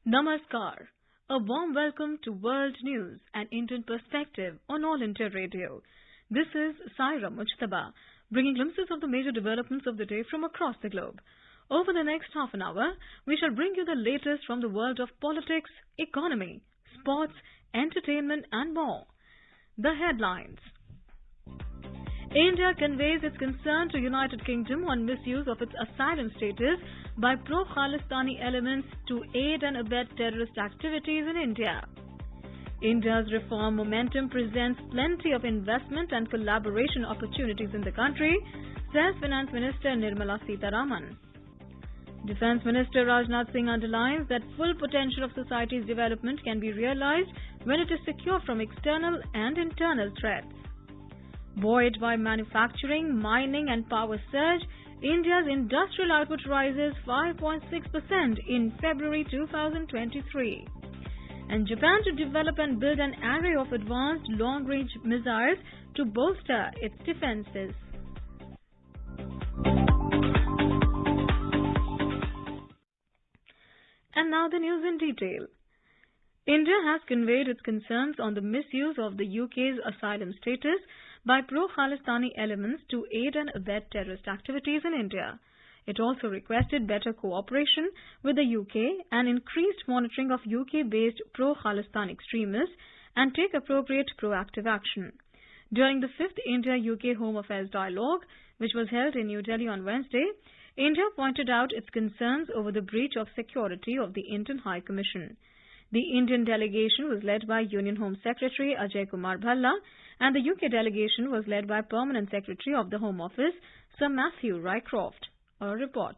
Namaskar. A warm welcome to World News and Indian Perspective on All India Radio. This is Saira Mujtaba, bringing glimpses of the major developments of the day from across the globe. Over the next half an hour, we shall bring you the latest from the world of politics, economy, sports, entertainment and more. The headlines. India conveys its concern to United Kingdom on misuse of its asylum status by pro-Khalistani elements to aid and abet terrorist activities in India. India's reform momentum presents plenty of investment and collaboration opportunities in the country, says Finance Minister Nirmala Sitharaman. Defence Minister Rajnath Singh underlines that full potential of society's development can be realized when it is secure from external and internal threats. Buoyed by manufacturing, mining and power surge, India's industrial output rises 5.6% in February 2023. And Japan to develop and build an array of advanced long-range missiles to bolster its defences. And now the news in detail. India has conveyed its concerns on the misuse of the UK's asylum status by pro-Khalistani elements to aid and abet terrorist activities in India. It also requested better cooperation with the UK and increased monitoring of UK-based pro-Khalistan extremists and take appropriate proactive action. During the 5th India-UK Home Affairs Dialogue, which was held in New Delhi on Wednesday, India pointed out its concerns over the breach of security of the Indian High Commission. The Indian delegation was led by Union Home Secretary Ajay Kumar Bhalla, and the UK delegation was led by Permanent Secretary of the Home Office, Sir Matthew Rycroft. A report.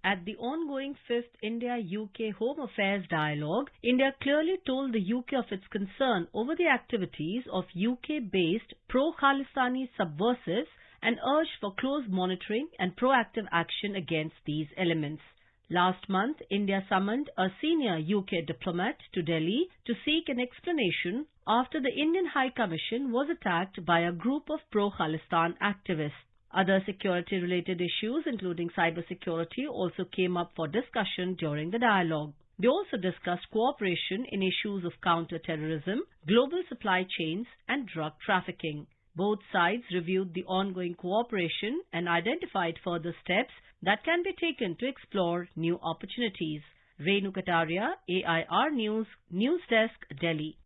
At the ongoing 5th India-UK Home Affairs Dialogue, India clearly told the UK of its concern over the activities of UK-based pro-Khalistani subversives and urged for close monitoring and proactive action against these elements. Last month, India summoned a senior UK diplomat to Delhi to seek an explanation after the Indian High Commission was attacked by a group of pro-Khalistan activists. Other security-related issues, including cybersecurity, also came up for discussion during the dialogue. They also discussed cooperation in issues of counter-terrorism, global supply chains and drug trafficking. Both sides reviewed the ongoing cooperation and identified further steps that can be taken to explore new opportunities. Renu Kataria, AIR News, News Desk, Delhi.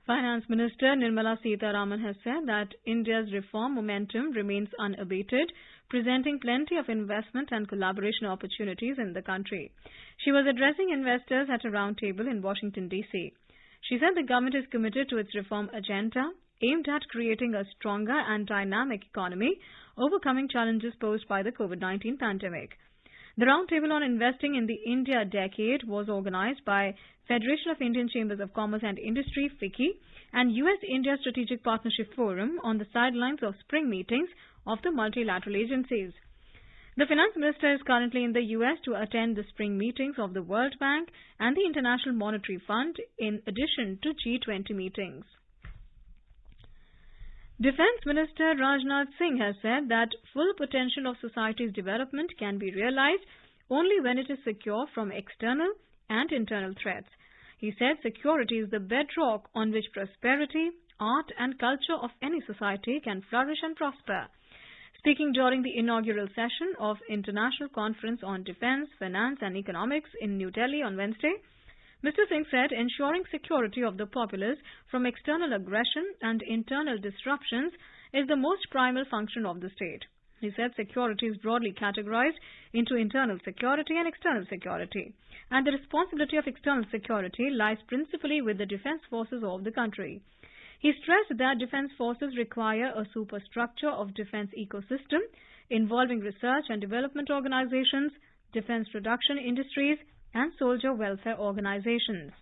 Finance Minister Nirmala Sitharaman has said that India's reform momentum remains unabated, presenting plenty of investment and collaboration opportunities in the country. She was addressing investors at a roundtable in Washington, D.C. She said the government is committed to its reform agenda, aimed at creating a stronger and dynamic economy, overcoming challenges posed by the COVID-19 pandemic. The Roundtable on Investing in the India Decade was organized by Federation of Indian Chambers of Commerce and Industry, FICCI, and US-India Strategic Partnership Forum on the sidelines of spring meetings of the multilateral agencies. The Finance Minister is currently in the US to attend the spring meetings of the World Bank and the International Monetary Fund in addition to G20 meetings. Defence Minister Rajnath Singh has said that full potential of society's development can be realized only when it is secure from external and internal threats. He said security is the bedrock on which prosperity, art and culture of any society can flourish and prosper. Speaking during the inaugural session of International Conference on Defence, Finance and Economics in New Delhi on Wednesday, Mr. Singh said ensuring security of the populace from external aggression and internal disruptions is the most primal function of the state. He said security is broadly categorized into internal security and external security, and the responsibility of external security lies principally with the defence forces of the country. He stressed that defence forces require a superstructure of defence ecosystem involving research and development organizations, defence production industries, and soldier welfare organizations.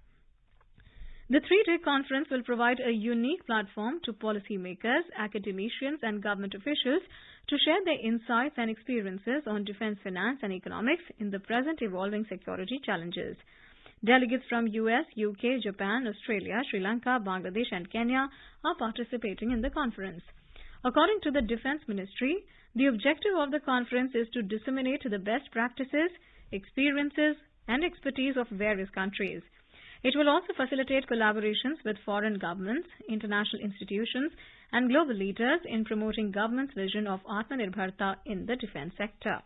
The three-day conference will provide a unique platform to policymakers, academicians and government officials to share their insights and experiences on defence, finance and economics in the present evolving security challenges. Delegates from US, UK, Japan, Australia, Sri Lanka, Bangladesh and Kenya are participating in the conference. According to the Defence Ministry, the objective of the conference is to disseminate the best practices, experiences, and expertise of various countries. It will also facilitate collaborations with foreign governments, international institutions, and global leaders in promoting government's vision of Atmanirbharta in the defense sector.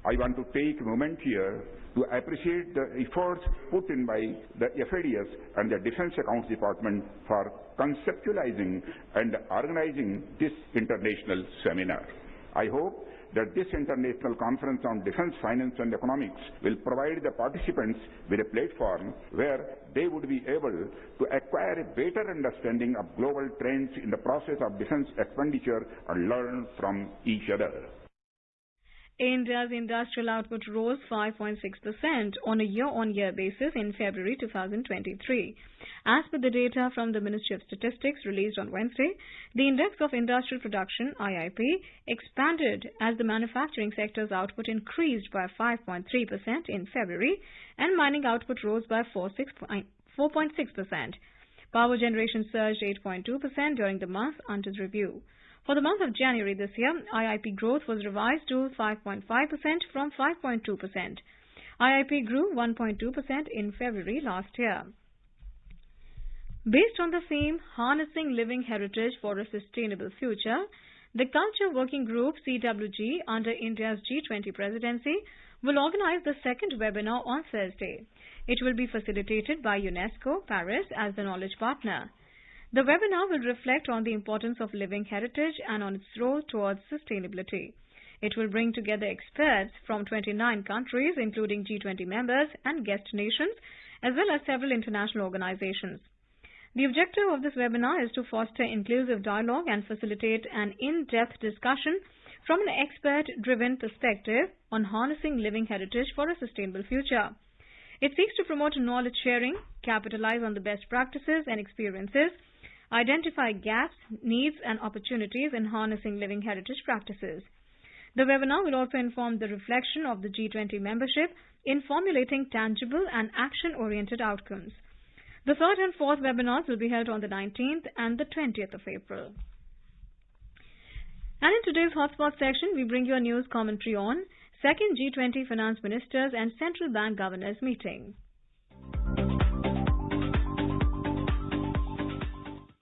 I want to take a moment here to appreciate the efforts put in by the FADS and the Defense Accounts Department for conceptualizing and organizing this international seminar. I hope that this international conference on defense, finance and economics will provide the participants with a platform where they would be able to acquire a better understanding of global trends in the process of defense expenditure and learn from each other. India's industrial output rose 5.6% on a year-on-year basis in February 2023. As per the data from the Ministry of Statistics released on Wednesday, the Index of Industrial Production (IIP) expanded as the manufacturing sector's output increased by 5.3% in February and mining output rose by 4.6%. Power generation surged 8.2% during the month under review. For the month of January this year, IIP growth was revised to 5.5% from 5.2%. IIP grew 1.2% in February last year. Based on the theme Harnessing Living Heritage for a Sustainable Future, the Culture Working Group CWG under India's G20 presidency will organize the second webinar on Thursday. It will be facilitated by UNESCO Paris as the knowledge partner. The webinar will reflect on the importance of living heritage and on its role towards sustainability. It will bring together experts from 29 countries, including G20 members and guest nations, as well as several international organizations. The objective of this webinar is to foster inclusive dialogue and facilitate an in-depth discussion from an expert-driven perspective on harnessing living heritage for a sustainable future. It seeks to promote knowledge sharing, capitalize on the best practices and experiences, identify gaps, needs and opportunities in harnessing living heritage practices. The webinar will also inform the reflection of the G20 membership in formulating tangible and action-oriented outcomes. The third and fourth webinars will be held on the 19th and the 20th of April. And in today's Hotspot section, we bring you a news commentary on second G20 Finance Ministers and Central Bank Governors meeting.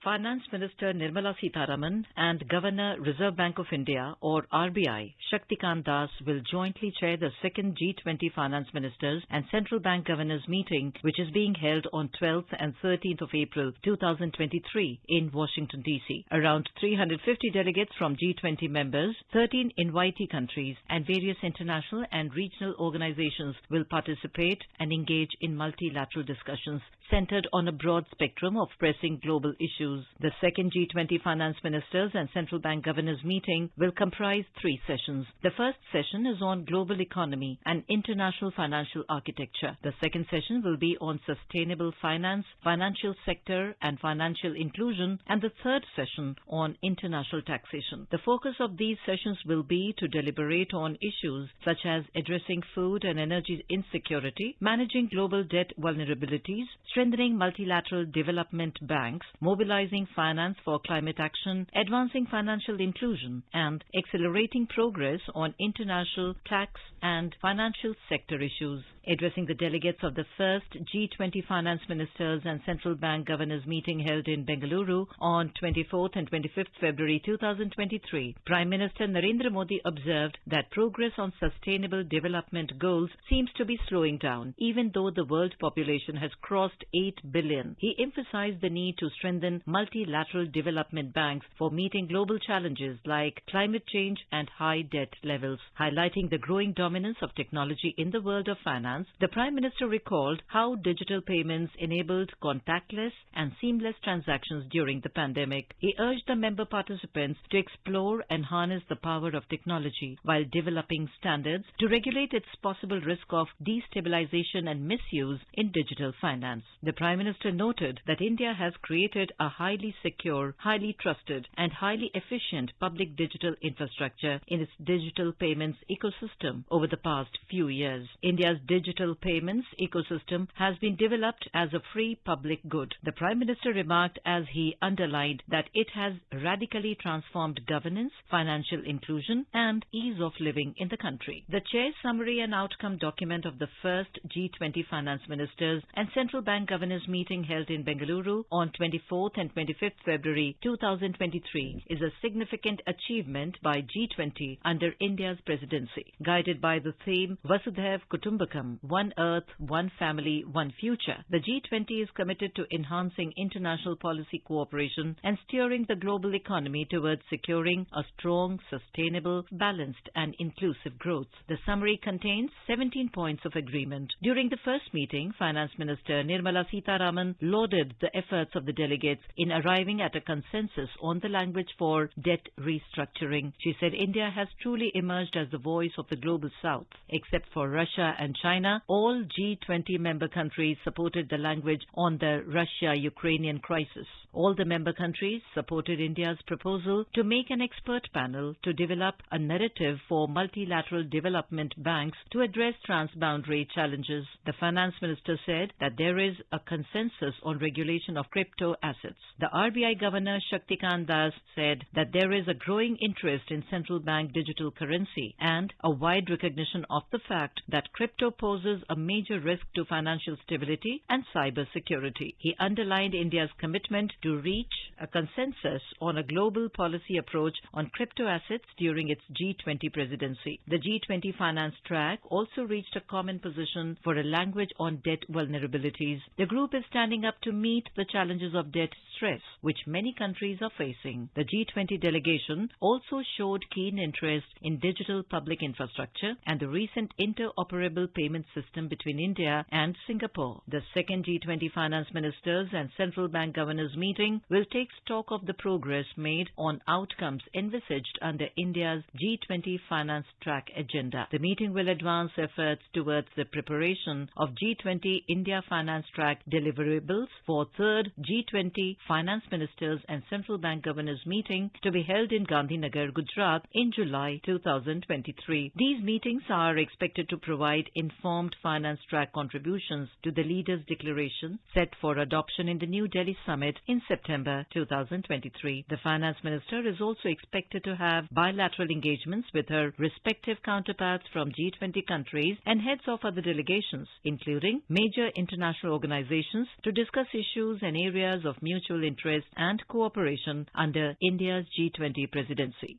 Finance Minister Nirmala Sitharaman and Governor Reserve Bank of India or RBI Shaktikant Das will jointly chair the second G20 Finance Ministers and Central Bank Governors meeting, which is being held on 12th and 13th of April 2023 in Washington DC. Around 350 delegates from G20 members, 13 invitee countries and various international and regional organizations will participate and engage in multilateral discussions centered on a broad spectrum of pressing global issues. The second G20 Finance Ministers and Central Bank Governors meeting will comprise 3 sessions. The first session is on global economy and international financial architecture. The second session will be on sustainable finance, financial sector and financial inclusion, and the third session on international taxation. The focus of these sessions will be to deliberate on issues such as addressing food and energy insecurity, managing global debt vulnerabilities, strengthening multilateral development banks, mobilizing finance for climate action, advancing financial inclusion, and accelerating progress on international tax and financial sector issues. Addressing the delegates of the first G20 Finance Ministers and Central Bank Governors meeting held in Bengaluru on 24th and 25th February 2023, Prime Minister Narendra Modi observed that progress on sustainable development goals seems to be slowing down, even though the world population has crossed 8 billion. He emphasized the need to strengthen multilateral development banks for meeting global challenges like climate change and high debt levels. Highlighting the growing dominance of technology in the world of finance, the Prime Minister recalled how digital payments enabled contactless and seamless transactions during the pandemic. He urged the member participants to explore and harness the power of technology while developing standards to regulate its possible risk of destabilization and misuse in digital finance. The Prime Minister noted that India has created a highly secure, highly trusted and highly efficient public digital infrastructure in its digital payments ecosystem over the past few years. India's digital payments ecosystem has been developed as a free public good. The Prime Minister remarked as he underlined that it has radically transformed governance, financial inclusion and ease of living in the country. The Chair's summary and outcome document of the first G20 finance ministers and central bank governors meeting held in Bengaluru on 24th and 25th February 2023 is a significant achievement by G20 under India's presidency. Guided by the theme Vasudhaiv Kutumbakam, One Earth, One Family, One Future, the G20 is committed to enhancing international policy cooperation and steering the global economy towards securing a strong, sustainable, balanced and inclusive growth. The summary contains 17 points of agreement. During the first meeting, Finance Minister Nirmala Sitharaman lauded the efforts of the delegates in arriving at a consensus on the language for debt restructuring. She said India has truly emerged as the voice of the global south. Except for Russia and China, all G20 member countries supported the language on the Russia-Ukrainian crisis. All the member countries supported India's proposal to make an expert panel to develop a narrative for multilateral development banks to address transboundary challenges. The finance minister said that there is a consensus on regulation of crypto assets. The RBI Governor Shaktikant Das said that there is a growing interest in central bank digital currency and a wide recognition of the fact that crypto poses a major risk to financial stability and cyber security. He underlined India's commitment to reach a consensus on a global policy approach on crypto assets during its G20 presidency. The G20 finance track also reached a common position for a language on debt vulnerabilities. The group is standing up to meet the challenges of debt stress, which many countries are facing. The G20 delegation also showed keen interest in digital public infrastructure and the recent interoperable payment system between India and Singapore. The second G20 finance ministers and central bank governors meeting will take stock of the progress made on outcomes envisaged under India's G20 finance track agenda. The meeting will advance efforts towards the preparation of G20 India finance track deliverables for third G20 finance ministers and central bank governors meeting to be held in Gandhinagar, Gujarat in July 2023. These meetings are expected to provide informed finance track contributions to the leaders' declaration set for adoption in the New Delhi summit in September 2023. The finance minister is also expected to have bilateral engagements with her respective counterparts from G20 countries and heads of other delegations, including major international organizations, to discuss issues and areas of mutual interest and cooperation under India's G20 presidency.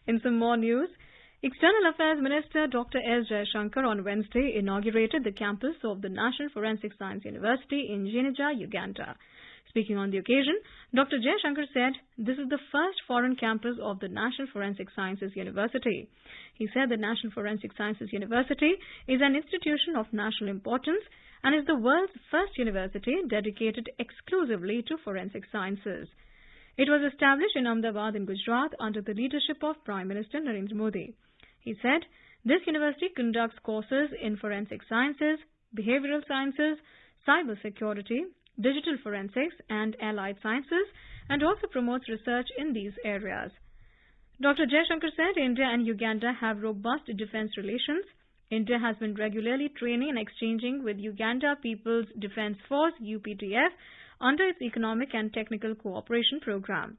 In some more news, External Affairs Minister Dr. S. Jaishankar on Wednesday inaugurated the campus of the National Forensic Science University in Jinja, Uganda. Speaking on the occasion, Dr. Jaishankar said this is the first foreign campus of the National Forensic Sciences University. He said the National Forensic Sciences University is an institution of national importance and is the world's first university dedicated exclusively to forensic sciences. It was established in Ahmedabad in Gujarat under the leadership of Prime Minister Narendra Modi. He said this university conducts courses in forensic sciences, behavioral sciences, cyber security, digital forensics and allied sciences and also promotes research in these areas. Dr. Jaishankar said India and Uganda have robust defense relations. India has been regularly training and exchanging with Uganda People's Defense Force UPDF under its Economic and Technical Cooperation Program.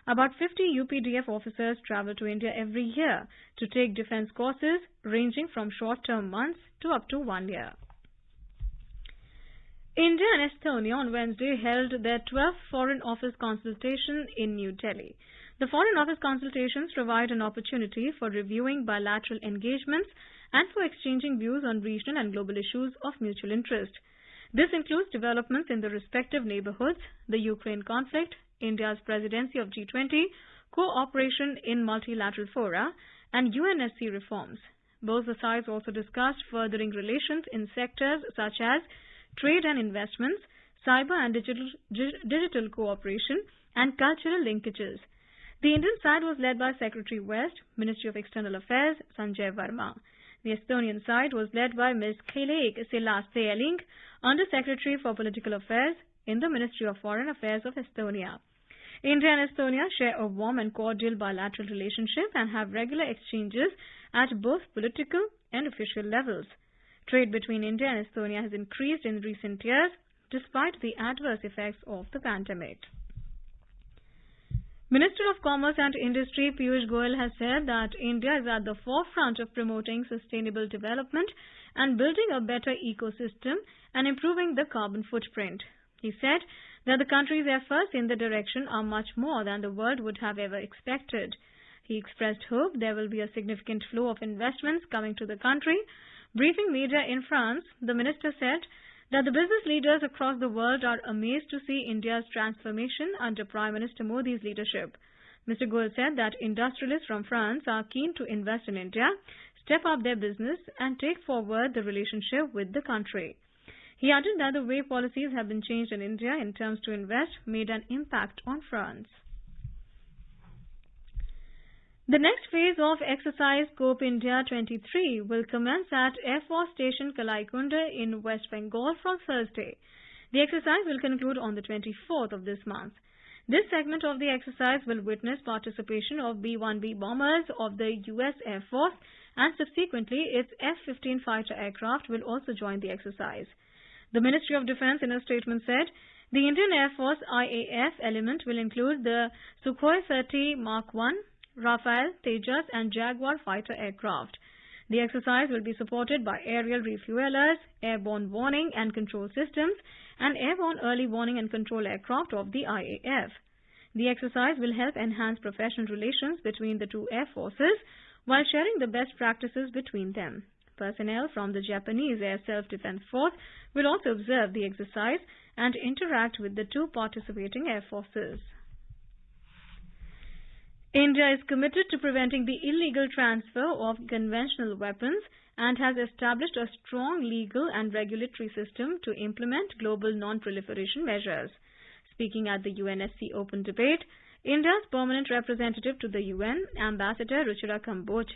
About 50 UPDF officers travel to India every year to take defense courses ranging from short-term months to up to 1 year. India and Estonia on Wednesday held their 12th Foreign Office consultation in New Delhi. The Foreign Office consultations provide an opportunity for reviewing bilateral engagements and for exchanging views on regional and global issues of mutual interest. This includes developments in the respective neighborhoods, the Ukraine conflict, India's presidency of G20, cooperation in multilateral fora, and UNSC reforms. Both the sides also discussed furthering relations in sectors such as trade and investments, cyber and digital cooperation, and cultural linkages. The Indian side was led by Secretary West, Ministry of External Affairs, Sanjay Verma. The Estonian side was led by Ms. Keleik Sillaste-Elling, Under Secretary for Political Affairs in the Ministry of Foreign Affairs of Estonia. India and Estonia share a warm and cordial bilateral relationship and have regular exchanges at both political and official levels. Trade between India and Estonia has increased in recent years despite the adverse effects of the pandemic. Minister of Commerce and Industry Piyush Goyal has said that India is at the forefront of promoting sustainable development and building a better ecosystem and improving the carbon footprint. He said that the country's efforts in the direction are much more than the world would have ever expected. He expressed hope there will be a significant flow of investments coming to the country. Briefing media in France, the minister said that the business leaders across the world are amazed to see India's transformation under Prime Minister Modi's leadership. Mr. Goyal said that industrialists from France are keen to invest in India, step up their business and take forward the relationship with the country. He added that the way policies have been changed in India in terms to invest made an impact on France. The next phase of exercise Scope India 23 will commence at Air Force Station Kalaikunda in West Bengal from Thursday. The exercise will conclude on the 24th of this month. This segment of the exercise will witness participation of B-1B bombers of the US Air Force, and subsequently its F-15 fighter aircraft will also join the exercise. The Ministry of Defence in a statement said the Indian Air Force IAF element will include the Sukhoi 30 Mark I, Rafale, Tejas and Jaguar fighter aircraft. The exercise will be supported by aerial refuelers, airborne warning and control systems and airborne early warning and control aircraft of the IAF. The exercise will help enhance professional relations between the two air forces while sharing the best practices between them. Personnel from the Japanese Air Self-Defense Force will also observe the exercise and interact with the two participating air forces. India is committed to preventing the illegal transfer of conventional weapons and has established a strong legal and regulatory system to implement global non-proliferation measures. Speaking at the UNSC Open Debate, India's permanent representative to the UN, Ambassador Ruchira Kamboj,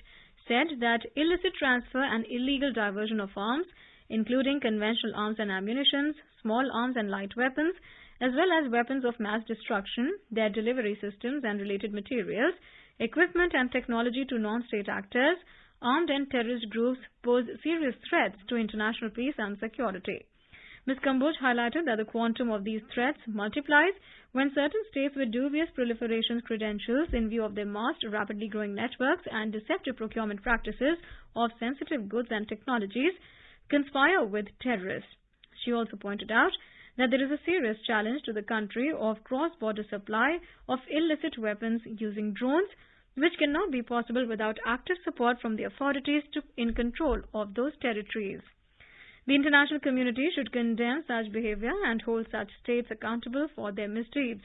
said that illicit transfer and illegal diversion of arms, including conventional arms and ammunition, small arms and light weapons, as well as weapons of mass destruction, their delivery systems and related materials, equipment and technology to non-state actors, armed and terrorist groups pose serious threats to international peace and security. Ms. Kamboj highlighted that the quantum of these threats multiplies when certain states with dubious proliferation credentials in view of their masked, rapidly growing networks and deceptive procurement practices of sensitive goods and technologies conspire with terrorists. She also pointed out that there is a serious challenge to the country of cross-border supply of illicit weapons using drones, which cannot be possible without active support from the authorities in control of those territories. The international community should condemn such behavior and hold such states accountable for their misdeeds.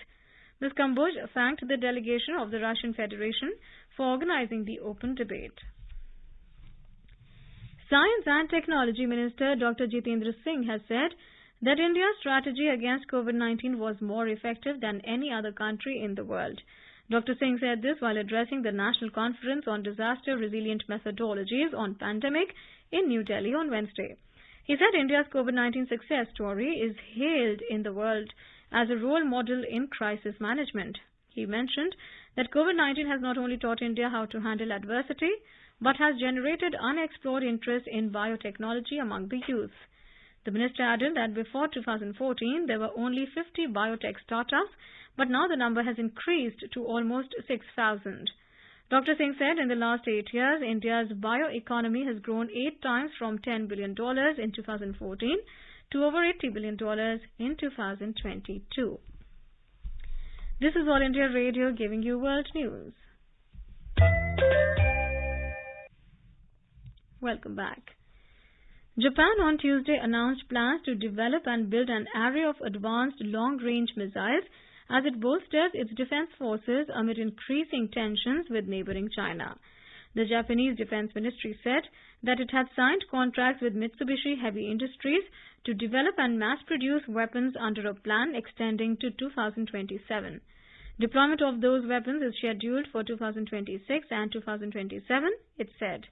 Ms. Kamboj thanked the delegation of the Russian Federation for organizing the open debate. Science and Technology Minister Dr. Jitendra Singh has said that India's strategy against COVID-19 was more effective than any other country in the world. Dr. Singh said this while addressing the National Conference on Disaster Resilient Methodologies on Pandemic in New Delhi on Wednesday. He said India's COVID-19 success story is hailed in the world as a role model in crisis management. He mentioned that COVID-19 has not only taught India how to handle adversity, but has generated unexplored interest in biotechnology among the youth. The minister added that before 2014, there were only 50 biotech startups, but now the number has increased to almost 6,000. Dr. Singh said in the last 8 years, India's bioeconomy has grown 8 times from $10 billion in 2014 to over $80 billion in 2022. This is All India Radio giving you world news. Welcome back. Japan on Tuesday announced plans to develop and build an array of advanced long-range missiles as it bolsters its defense forces amid increasing tensions with neighboring China. The Japanese Defense Ministry said that it had signed contracts with Mitsubishi Heavy Industries to develop and mass-produce weapons under a plan extending to 2027. Deployment of those weapons is scheduled for 2026 and 2027, it said.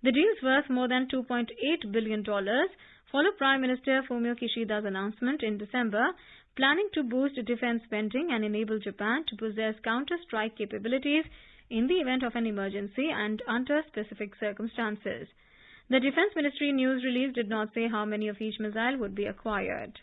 The deals worth more than $2.8 billion follow Prime Minister Fumio Kishida's announcement in December, planning to boost defense spending and enable Japan to possess counter-strike capabilities in the event of an emergency and under specific circumstances. The Defense Ministry news release did not say how many of each missile would be acquired.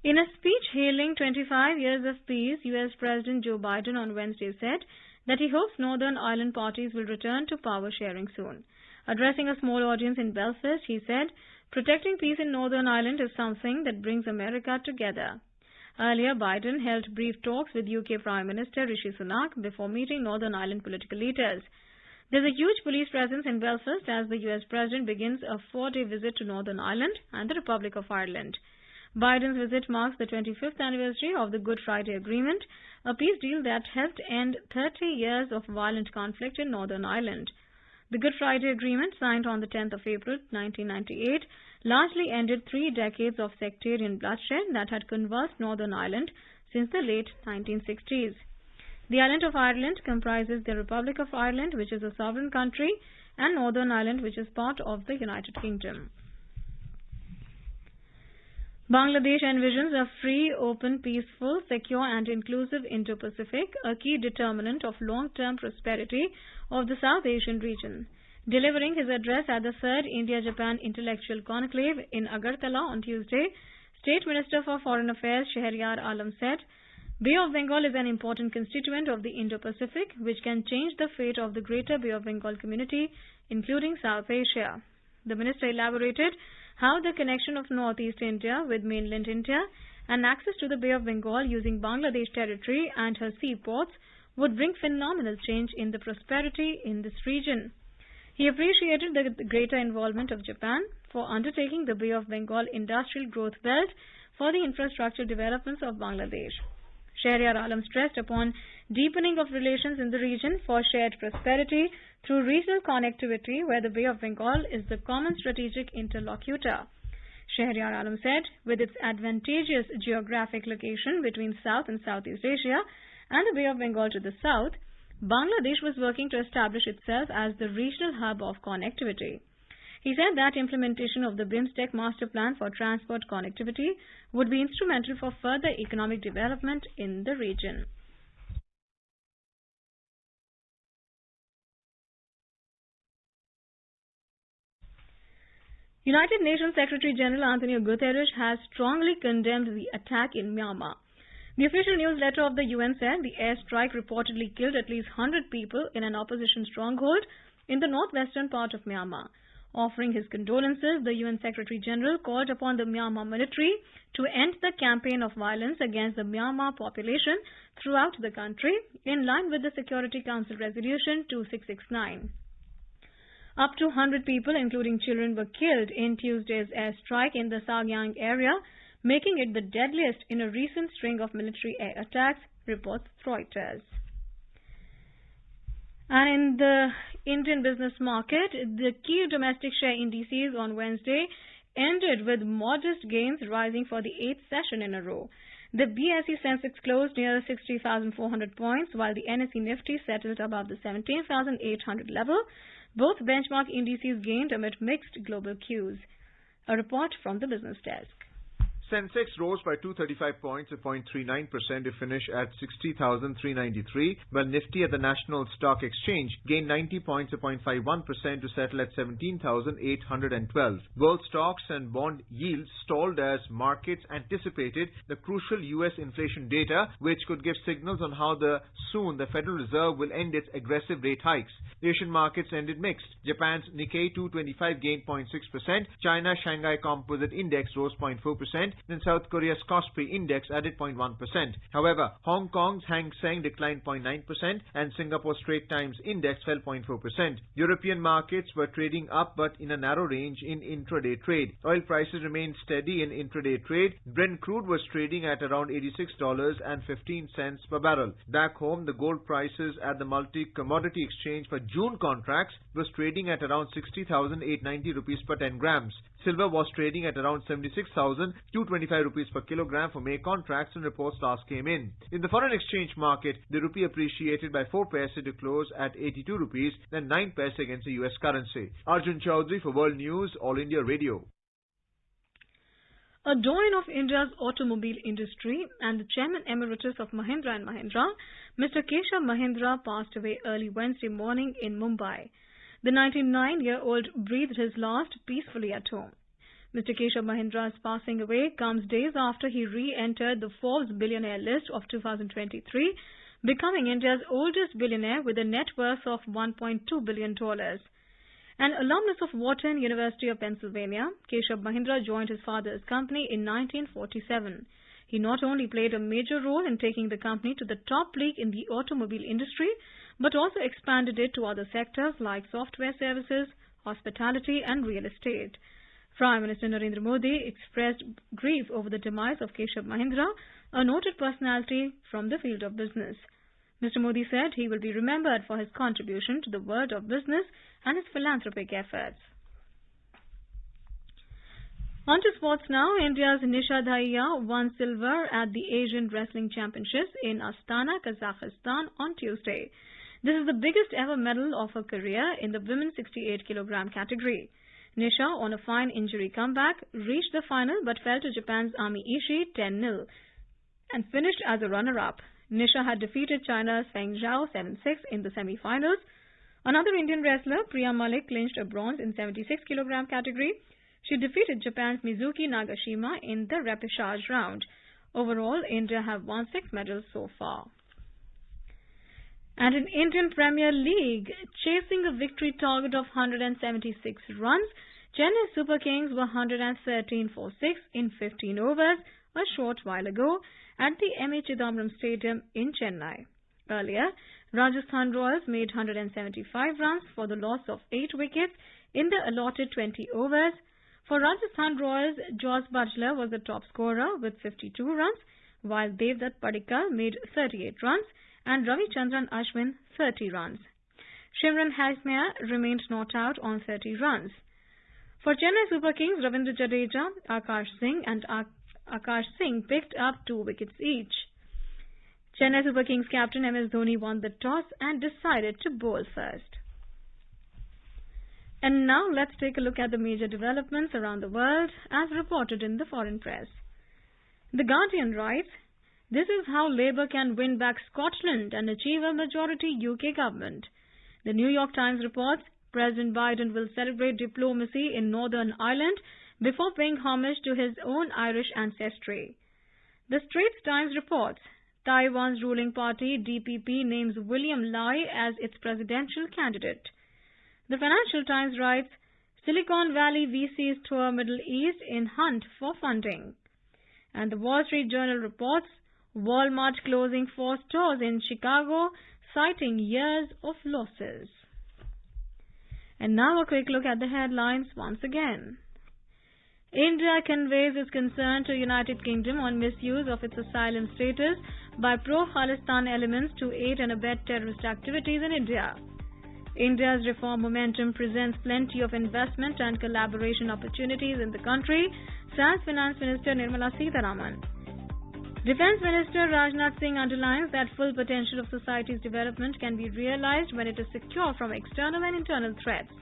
In a speech hailing 25 years of peace, U.S. President Joe Biden on Wednesday said that he hopes Northern Ireland parties will return to power sharing soon. Addressing a small audience in Belfast, he said, "Protecting peace in Northern Ireland is something that brings America together." Earlier, Biden held brief talks with UK Prime Minister Rishi Sunak before meeting Northern Ireland political leaders. There's a huge police presence in Belfast as the US President begins a 4-day visit to Northern Ireland and the Republic of Ireland. Biden's visit marks the 25th anniversary of the Good Friday Agreement, a peace deal that helped end 30 years of violent conflict in Northern Ireland. The Good Friday Agreement, signed on the 10th of April 1998, largely ended 3 decades of sectarian bloodshed that had convulsed Northern Ireland since the late 1960s. The island of Ireland comprises the Republic of Ireland, which is a sovereign country, and Northern Ireland, which is part of the United Kingdom. Bangladesh envisions a free, open, peaceful, secure and inclusive Indo-Pacific, a key determinant of long-term prosperity of the South Asian region. Delivering his address at the 3rd India-Japan Intellectual Conclave in Agartala on Tuesday, State Minister for Foreign Affairs Shehryar Alam said, "Bay of Bengal is an important constituent of the Indo-Pacific, which can change the fate of the greater Bay of Bengal community, including South Asia." The minister elaborated how the connection of Northeast India with mainland India and access to the Bay of Bengal using Bangladesh territory and her seaports would bring phenomenal change in the prosperity in this region. He appreciated the greater involvement of Japan for undertaking the Bay of Bengal Industrial Growth Belt for the infrastructure developments of Bangladesh. Shehryar Alam stressed upon deepening of relations in the region for shared prosperity through regional connectivity, where the Bay of Bengal is the common strategic interlocutor. Shehryar Alam said, with its advantageous geographic location between South and Southeast Asia and the Bay of Bengal to the south, Bangladesh was working to establish itself as the regional hub of connectivity. He said that implementation of the BIMSTEC Master Plan for Transport Connectivity would be instrumental for further economic development in the region. United Nations Secretary General Antonio Guterres has strongly condemned the attack in Myanmar. The official newsletter of the UN said the airstrike reportedly killed at least 100 people in an opposition stronghold in the northwestern part of Myanmar. Offering his condolences, the UN Secretary General called upon the Myanmar military to end the campaign of violence against the Myanmar population throughout the country, in line with the Security Council Resolution 2669. Up to 100 people, including children, were killed in Tuesday's airstrike in the Sagyang area, making it the deadliest in a recent string of military air attacks, reports Reuters. And in the Indian business market, the key domestic share indices on Wednesday ended with modest gains, rising for the 8th session in a row. The BSE Sensex closed near 60,400 points, while the NSE Nifty settled above the 17,800 level. Both benchmark indices gained amid mixed global cues. A report from the business desk. Sensex rose by 235 points, a 0.39% to finish at 60,393, while Nifty at the National Stock Exchange gained 90 points, a 0.51% to settle at 17,812. World stocks and bond yields stalled as markets anticipated the crucial U.S. inflation data, which could give signals on how soon the Federal Reserve will end its aggressive rate hikes. Asian markets ended mixed. Japan's Nikkei 225 gained 0.6%, China's Shanghai Composite Index rose 0.4%, then South Korea's Kospi Index added 0.1%. However, Hong Kong's Hang Seng declined 0.9% and Singapore's Straits Times Index fell 0.4%. European markets were trading up but in a narrow range in intraday trade. Oil prices remained steady in intraday trade. Brent crude was trading at around $86.15 per barrel. Back home, the gold prices at the multi-commodity exchange for June contracts was trading at around 60,890 rupees per 10 grams. Silver was trading at around 76,225 rupees per kilogram for May contracts when reports last came in. In the foreign exchange market, the rupee appreciated by 4 paise to close at 82 rupees and 9 paise against the US currency. Arjun Chaudhary for World News, All India Radio. A doyen of India's automobile industry and the chairman emeritus of Mahindra & Mahindra, Mr. Keshav Mahindra passed away early Wednesday morning in Mumbai. The 99-year-old breathed his last peacefully at home. Mr. Keshav Mahindra's passing away comes days after he re-entered the Forbes billionaire list of 2023, becoming India's oldest billionaire with a net worth of $1.2 billion. An alumnus of Wharton University of Pennsylvania, Keshav Mahindra joined his father's company in 1947. He not only played a major role in taking the company to the top league in the automobile industry, but also expanded it to other sectors like software services, hospitality and real estate. Prime Minister Narendra Modi expressed grief over the demise of Keshav Mahindra, a noted personality from the field of business. Mr. Modi said he will be remembered for his contribution to the world of business and his philanthropic efforts. On to sports now. India's Nisha Dhaiya won silver at the Asian Wrestling Championships in Astana, Kazakhstan on Tuesday. This is the biggest ever medal of her career in the women's 68 kg category. Nisha, on a fine injury comeback, reached the final but fell to Japan's Ami Ishii 10-0 and finished as a runner-up. Nisha had defeated China's Feng Zhao 7-6 in the semi-finals. Another Indian wrestler, Priya Malik, clinched a bronze in 76 kg category. She defeated Japan's Mizuki Nagashima in the repechage round. Overall, India have won 6 medals so far. And in Indian Premier League, chasing a victory target of 176 runs, Chennai Super Kings were 113 for 6 in 15 overs a short while ago at the M.A. Chidambaram Stadium in Chennai. Earlier, Rajasthan Royals made 175 runs for the loss of 8 wickets in the allotted 20 overs. For Rajasthan Royals, Josh Butler was the top scorer with 52 runs, while Devdutt Padikkal made 38 runs and Ravichandran Ashwin 30 runs. Shimron Hasmia remained not out on 30 runs. For Chennai Super Kings, Ravindra Jadeja, Akash Singh and Akash Singh picked up 2 wickets each. Chennai Super Kings captain MS Dhoni won the toss and decided to bowl first. And now let's take a look at the major developments around the world as reported in the foreign press. The Guardian writes, "This is how Labour can win back Scotland and achieve a majority UK government." The New York Times reports, President Biden will celebrate diplomacy in Northern Ireland before paying homage to his own Irish ancestry. The Straits Times reports, Taiwan's ruling party DPP names William Lai as its presidential candidate. The Financial Times writes, Silicon Valley VCs tour Middle East in hunt for funding. And the Wall Street Journal reports, Walmart closing 4 stores in Chicago, citing years of losses. And now a quick look at the headlines once again. India conveys its concern to United Kingdom on misuse of its asylum status by pro-Khalistan elements to aid and abet terrorist activities in India. India's reform momentum presents plenty of investment and collaboration opportunities in the country, says Finance Minister Nirmala Sitharaman. Defence Minister Rajnath Singh underlines that full potential of society's development can be realized when it is secure from external and internal threats.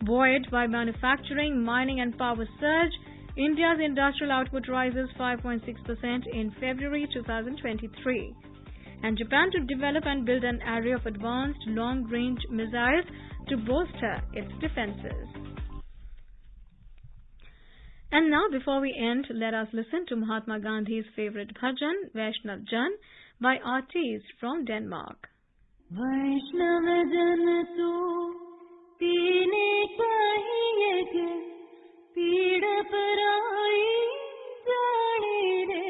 Buoyed by manufacturing, mining and power surge, India's industrial output rises 5.6% in February 2023. And Japan to develop and build an array of advanced long-range missiles to bolster its defences. And now, before we end, let us listen to Mahatma Gandhi's favourite bhajan, Vaishnav Jan, by artists from Denmark. Vaishnav Jan tu tine kahiye ke peed parai jane re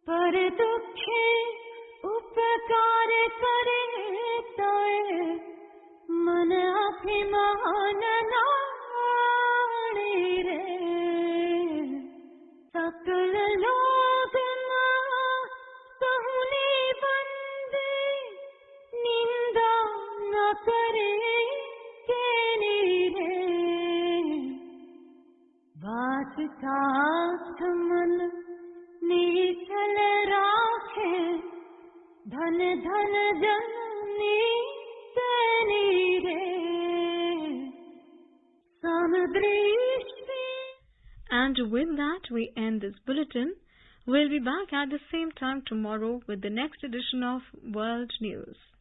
par dukhe upkar kare tae man abhiman na सकल लोग मां कहने बंदे निंदा न करे कहने रे साष्टांग मन नीचल राखे धन धन जननी तेरी रे समदृष्टि. And with that, we end this bulletin. We'll be back at the same time tomorrow with the next edition of World News.